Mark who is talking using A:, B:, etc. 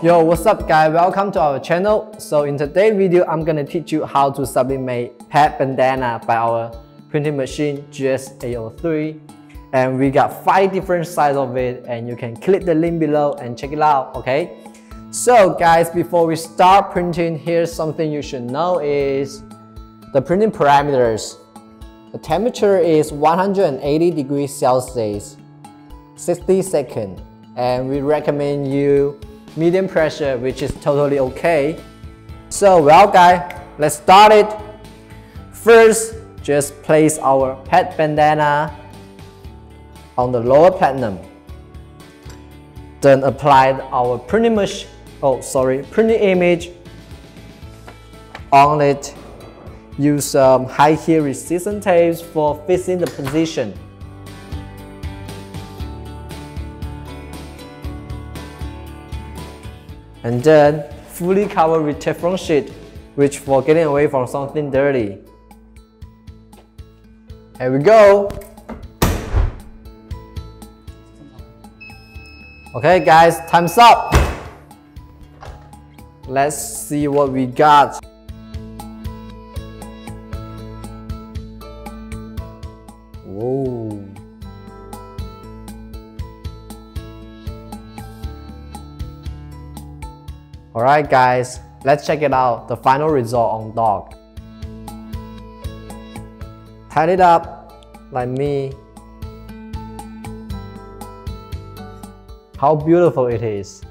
A: Yo, what's up guys? Welcome to our channel. So in today's video, I'm gonna teach you how to sublimate Pet Bandana by our printing machine GS803. And we got 5 different sizes of it, and you can click the link below and check it out, okay? So guys, before we start printing, here's something you should know is the printing parameters. The temperature is 180 degrees Celsius, 60 seconds, and we recommend you medium pressure, which is totally okay. So well guys, let's start it. First, just place our Pet Bandana on the lower platinum. Then apply our printing image on it. Use some high heat resistant tapes for fixing the position. And then fully cover with Teflon sheet, which for getting away from something dirty. Here we go. Okay guys, time's up. Let's see what we got. Whoa. Alright guys, let's check it out, the final result on dog. Tie it up like me. How beautiful it is.